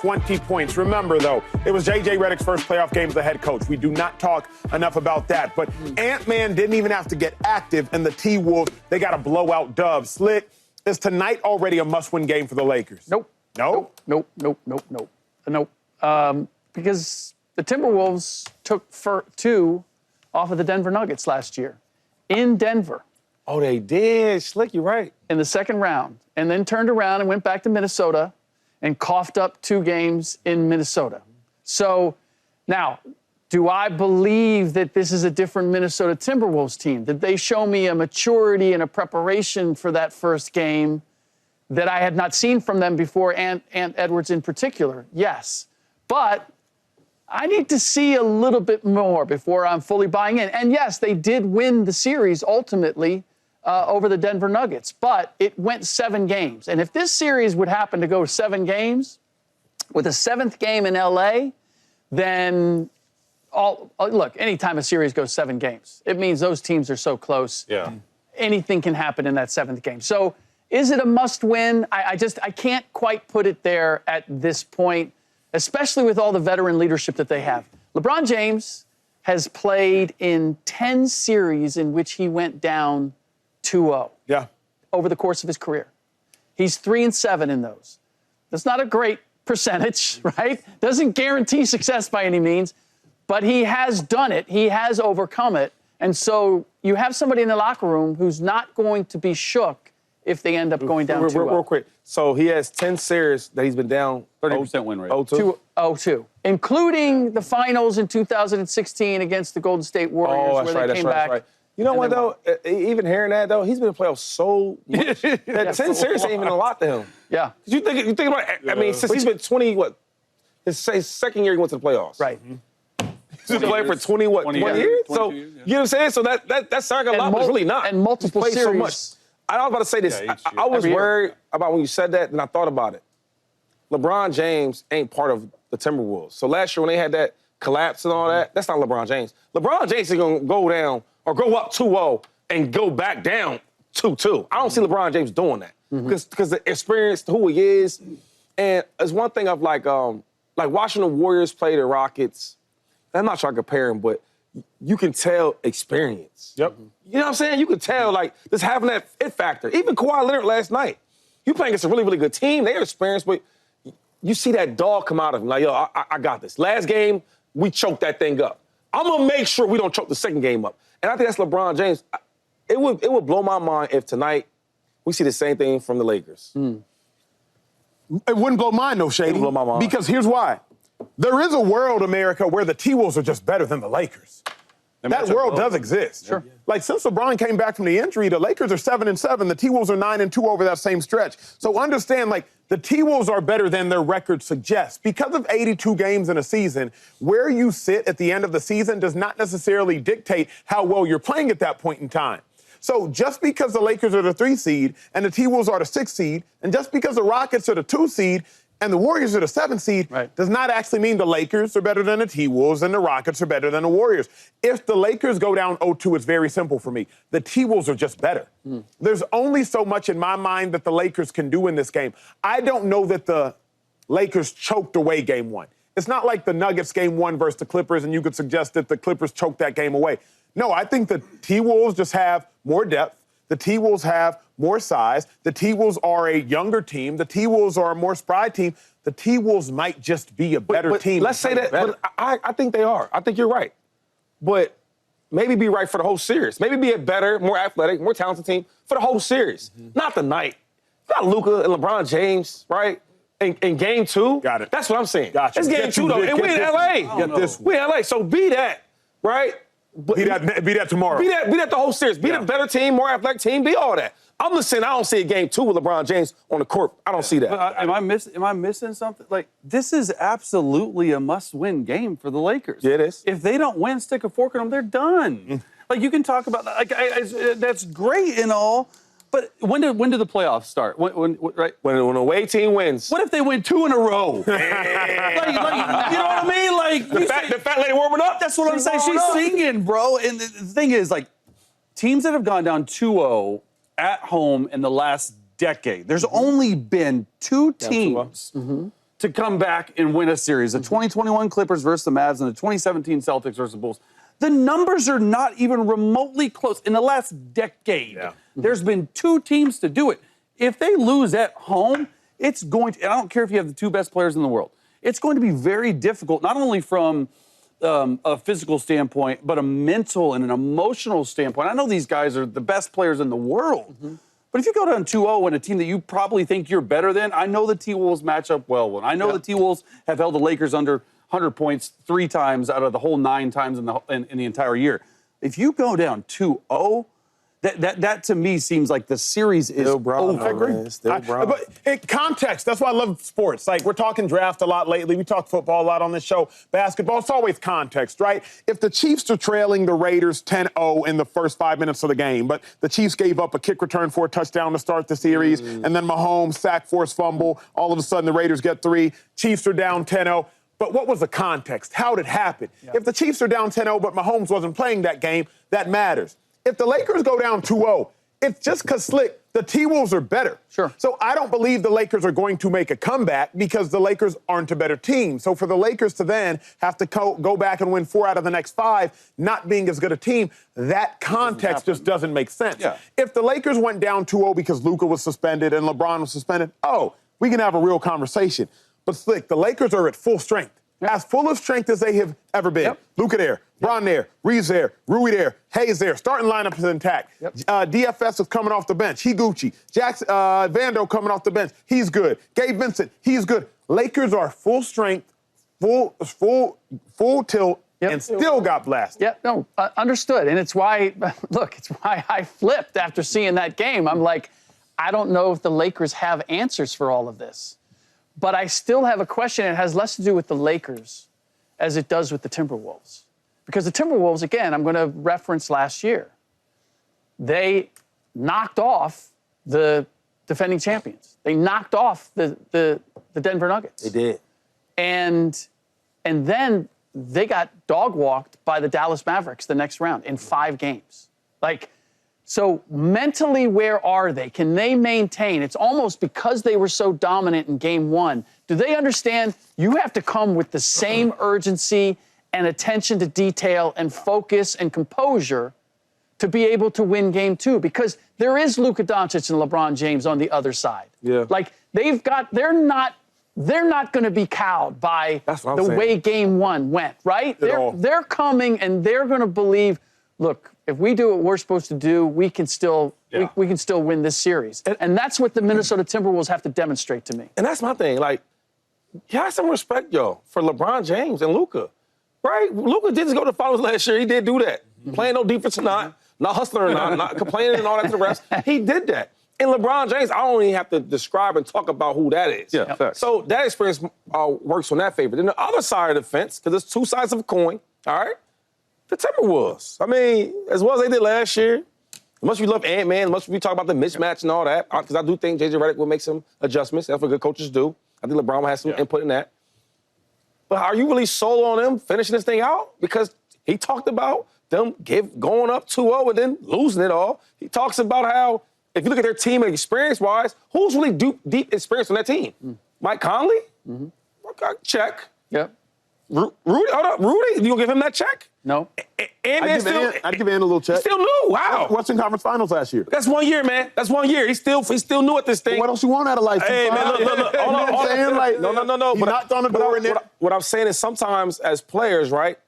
20 points. Remember, though, it was J.J. Redick's first playoff game as a head coach. We do not talk enough about that. But Ant-Man didn't even have to get active, and the T-Wolves, they got a blowout dub. Slick, is tonight already a must-win game for the Lakers? Nope. No? Nope. Because the Timberwolves took 2 off of the Denver Nuggets last year in Denver. Oh, they did. Slick, you're right. In the second round, and then turned around and went back to Minnesota and coughed up 2 games in Minnesota. So now, do I believe that this is a different Minnesota Timberwolves team? Did they show me a maturity and a preparation for that first game that I had not seen from them before, Ant Edwards in particular? Yes. But I need to see a little bit more before I'm fully buying in. And yes, they did win the series ultimately over the Denver Nuggets, but it went 7 games. And if this series would happen to go 7 games, with a 7th game in LA, then look, anytime a series goes 7 games, it means those teams are so close. Yeah. Anything can happen in that 7th game. So is it a must win? I can't quite put it there at this point, especially with all the veteran leadership that they have. LeBron James has played in 10 series in which he went down 2-0 over the course of his career. He's 3-7 in those. That's not a great percentage, right? Doesn't guarantee success by any means, but he has done it. He has overcome it. And so you have somebody in the locker room who's not going to be shook if they end up going down 2-0. Real quick. So he has 10 series that he's been down 30% win rate. 0-2. 0-2, including the finals in 2016 against the Golden State Warriors, where they came back. Right. You know what, though? Even hearing that, though, he's been in playoffs so much that 10 series ain't even a lot to him. Yeah. You think about it, I mean, since he's been 20, his second year he went to the playoffs. Right. He's been playing for 20 years? 20 So, years, you know what I'm saying? So that sounds like a lot, but it's really not. And multiple He's played series. so much. I was about to say this. Yeah, I was every year. worried about when you said that, and I thought about it. LeBron James ain't part of the Timberwolves. So last year when they had that collapse and all that, that's not LeBron James. LeBron James is going to go down or go up 2-0 and go back down 2-2. I don't see LeBron James doing that because the experience, who he is, and it's one thing of like watching the Warriors play the Rockets. I'm not trying to compare them, but you can tell experience. Yep. You know what I'm saying? You can tell, like, just having that it factor. Even Kawhi Leonard last night. You playing against a really, really good team. They're experienced, but you see that dog come out of him. Like, yo, I got this. Last game, we choked that thing up. I'm going to make sure we don't choke the second game up. And I think that's LeBron James. It would blow my mind if tonight we see the same thing from the Lakers. It wouldn't blow mine, though, Shady. It wouldn't blow my mind. Because here's why. There is a world, America, where the T-Wolves are just better than the Lakers. That world does exist. Sure. Like, since LeBron came back from the injury, the Lakers are 7-7. The T-Wolves are 9-2 over that same stretch. So understand, like, the T-Wolves are better than their record suggests. Because of 82 games in a season, where you sit at the end of the season does not necessarily dictate how well you're playing at that point in time. So just because the Lakers are the 3 seed and the T-Wolves are the 6 seed, and just because the Rockets are the 2 seed and the Warriors are the 7 seed, does not actually mean the Lakers are better than the T-Wolves and the Rockets are better than the Warriors. If the Lakers go down 0-2, it's very simple for me. The T-Wolves are just better. There's only so much in my mind that the Lakers can do in this game. I don't know that the Lakers choked away game 1. It's not like the Nuggets game 1 versus the Clippers, and you could suggest that the Clippers choked that game away. No, I think the T-Wolves just have more depth. The T-Wolves have more size. The T-Wolves are a younger team. The T-Wolves are a more spry team. The T-Wolves might just be a better team. Let's say that. But I think they are. I think you're right. But maybe be right for the whole series. Maybe be a better, more athletic, more talented team for the whole series. Not the night. You got Luka and LeBron James, right? In game 2. Got it. That's what I'm saying. Gotcha. It's game 2, though. And we in L.A. Get this one. We in L.A., so be that, right? Be that tomorrow. Be that the whole series. Be the better team, more athletic team. Be all that. I'm just saying I don't see a game 2 with LeBron James on the court. I don't see that. But am I missing something? Like, this is absolutely a must-win game for the Lakers. Yeah, it is. If they don't win, stick a fork in them, they're done. Like, you can talk about that. Like, that's great and all, but when do the playoffs start? When When an away team wins. What if they win 2 in a row? like, you know what I mean? Like, The fat lady warming up? that's what I'm saying. She's singing, bro. And the thing is, like, teams that have gone down 2-0 at home in the last decade, there's only been 2 teams to come back and win a series. The 2021 Clippers versus the Mavs and the 2017 Celtics versus the Bulls. The numbers are not even remotely close. In the last decade, there's been 2 teams to do it. If they lose at home, it's going to, and I don't care if you have the 2 best players in the world, it's going to be very difficult, not only from a physical standpoint, but a mental and an emotional standpoint. I know these guys are the best players in the world. But if you go down 2-0 and a team that you probably think you're better than, I know the T-Wolves match up well. I know the T-Wolves have held the Lakers under 100 points 3 times out of the whole 9 times in the entire year. If you go down 2-0, that to me seems like the series is over. I agree. But context, that's why I love sports. Like, we're talking draft a lot lately. We talk football a lot on this show. Basketball, it's always context, right? If the Chiefs are trailing the Raiders 10-0 in the first 5 minutes of the game, but the Chiefs gave up a kick return for a touchdown to start the series, and then Mahomes, sack, forced fumble, all of a sudden the Raiders get 3, Chiefs are down 10-0. But what was the context? How did it happen? If the Chiefs are down 10-0, but Mahomes wasn't playing that game, that matters. If the Lakers go down 2-0, it's just because, Slick, the T-Wolves are better. Sure. So I don't believe the Lakers are going to make a comeback because the Lakers aren't a better team. So for the Lakers to then have to go back and win 4 out of the next 5, not being as good a team, that context just doesn't make sense. If the Lakers went down 2-0 because Luka was suspended and LeBron was suspended, we can have a real conversation. But, Slick, the Lakers are at full strength. As full of strength as they have ever been. Luka there, Bron there, Reeves there, Rui there, Hayes there. Starting lineup is intact. DFS is coming off the bench. He Gucci. Jackson, Vando coming off the bench. He's good. Gabe Vincent, he's good. Lakers are full strength, full tilt, and still got blasted. Understood. And it's why, look, it's why I flipped after seeing that game. I'm like, I don't know if the Lakers have answers for all of this. But I still have a question. It has less to do with the Lakers as it does with the Timberwolves. Because the Timberwolves, again, I'm going to reference last year. They knocked off the defending champions. They knocked off the Denver Nuggets. They did. And then they got dog-walked by the Dallas Mavericks the next round in 5 games. So mentally, where are they? Can they maintain? It's almost because they were so dominant in game 1. Do they understand you have to come with the same urgency and attention to detail and focus and composure to be able to win game 2? Because there is Luka Doncic and LeBron James on the other side. They're not going to be cowed by the way game 1 went, right? They're coming and they're going to believe, look, if we do what we're supposed to do, we can still win this series. And that's what the Minnesota Timberwolves have to demonstrate to me. And that's my thing. Like, you have some respect, for LeBron James and Luka. Right? Luka did just go to the finals last year. He did do that. Playing no defense or not hustling or not complaining and all that to the rest. He did that. And LeBron James, I don't even have to describe and talk about who that is. So that experience works on that favor. Then the other side of the fence, because there's 2 sides of a coin, all right? The Timberwolves. I mean, as well as they did last year, as much as we love Ant-Man, as much as we talk about the mismatch and all that, because I do think J.J. Redick will make some adjustments. That's what good coaches do. I think LeBron will have some input in that. But are you really sold on them finishing this thing out? Because he talked about them going up 2-0 and then losing it all. He talks about how, if you look at their team and experience-wise, who's really deep experience on that team? Mike Conley? Okay, check. Rudy, hold up. Rudy, you gonna give him that check? No. I'd give Ant a little check. He's still new. Wow. Western Conference Finals last year. That's 1 year, man. That's 1 year. He's still new at this thing. What else you want out of life? Hey, man, look. No. He knocked on the door. What I'm saying is sometimes as players, right,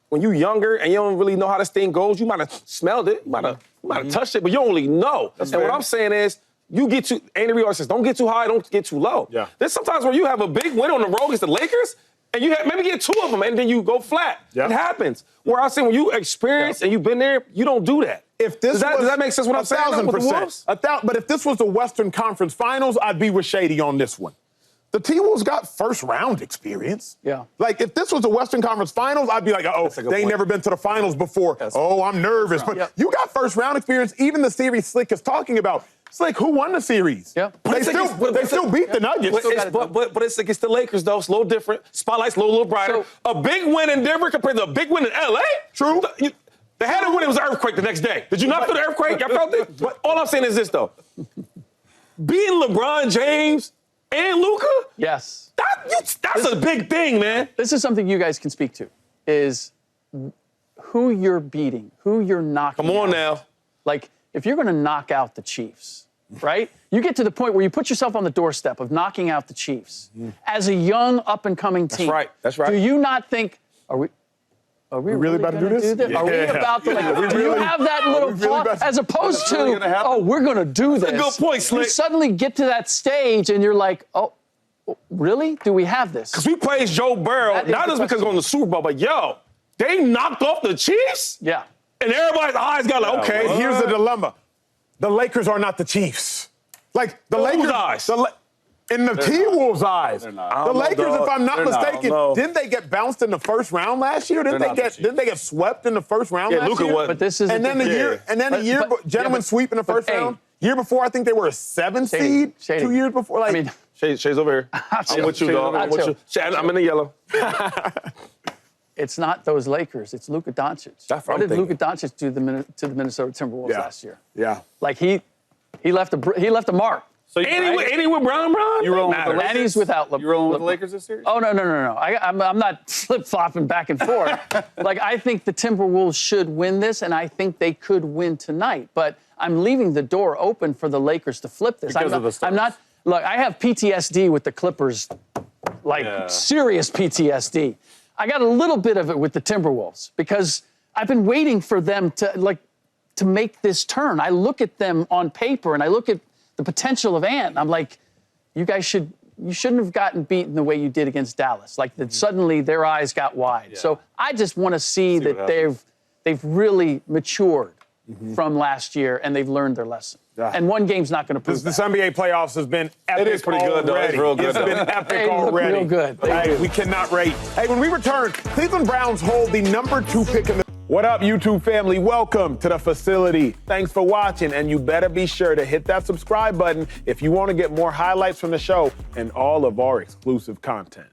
when you're younger and you don't really know how this thing goes, you might have smelled it, you might have touched it, but you don't really know. What I'm saying is, Andy Reid always says, don't get too high, don't get too low. There's sometimes where you have a big win on the road against the Lakers, and you maybe get 2 of them, and then you go flat. It happens. Where I'm saying when you experience and you've been there, you don't do that. Does that make sense what I'm saying? 1,000%. But if this was the Western Conference Finals, I'd be with Shady on this one. The T-Wolves got first-round experience. Like, if this was the Western Conference Finals, I'd be like, they ain't never been to the finals before. I'm nervous. But you got first-round experience. Even the series Slick is talking about. Slick, who won the series? They still beat the Nuggets. But it's against the Lakers, though. It's a little different. Spotlight's a little brighter. A big win in Denver compared to a big win in L.A.? True. They had a win. It was an earthquake the next day. Did you not feel the earthquake? Y'all felt it? But all I'm saying is this, though. Beating LeBron James and Luka? Yes. That's a big thing, man. This is something you guys can speak to, is who you're beating, who you're knocking Come on out. now. Like, if you're going to knock out the Chiefs, right? You get to the point where you put yourself on the doorstep of knocking out the Chiefs. As a young, up-and-coming team. That's right. That's right. Do you not think, are we really about to gonna do this? Are we Yeah. about to, like, do you have that little really pause, about to- as opposed Is that really to, gonna happen? oh, we're going to do this. a good point, You Slick. suddenly get to that stage and you're like, oh, really? Do we have this? Because we praised Joe Burrow, That is not the just because question. we're on the Super Bowl, but yo, they knocked off the Chiefs? Yeah. And everybody's eyes got like, okay, And here's the dilemma. The Lakers are not the Chiefs. Like, the Whose Lakers. eyes? In the T-Wolves' eyes. They're not. I The don't know, Lakers, dog. if I'm not They're not. mistaken, No. didn't they get bounced in the first round last year? They're not the Chiefs. Didn't they get swept in the first round Yeah, last Luka year? was. But this is And then a the different- year, But- gentlemen but- sweep in the first hey. round. Year before, I think they were a 7 seed. Shady. 2 years before, like. I mean, Shay's over here. I'm with you, Shay's dog. over I'm here. with you. Shay, I'm in the yellow. it's not those Lakers. It's Luka Doncic. That's what What I'm did thinking. Luka Doncic do to the Minnesota Timberwolves last year? Yeah. Like he left a mark. So Any with Brown? You rolling with the Lakers? And he's without You rolling with the Lakers this series? Oh, no. I'm not flip-flopping back and forth. Like, I think the Timberwolves should win this, and I think they could win tonight. But I'm leaving the door open for the Lakers to flip this. Because of the stars. I'm not. Look, I have PTSD with the Clippers, like serious PTSD. I got a little bit of it with the Timberwolves because I've been waiting for them to make this turn. I look at them on paper, and I look at the potential of Ant. I'm like, you shouldn't have gotten beaten the way you did against Dallas. Like that suddenly their eyes got wide. So I just want to see that what they've really matured from last year and they've learned their lesson. Yeah. And one game's not going to prove This that. NBA playoffs has been epic. is pretty good, though. It's already. real good, It's though. been epic They look already. real good. They Hey, do. we cannot rate. Hey, when we return, Cleveland Browns hold the number 2 pick in the. What up, YouTube family? Welcome to the facility. Thanks for watching, and you better be sure to hit that subscribe button if you want to get more highlights from the show and all of our exclusive content.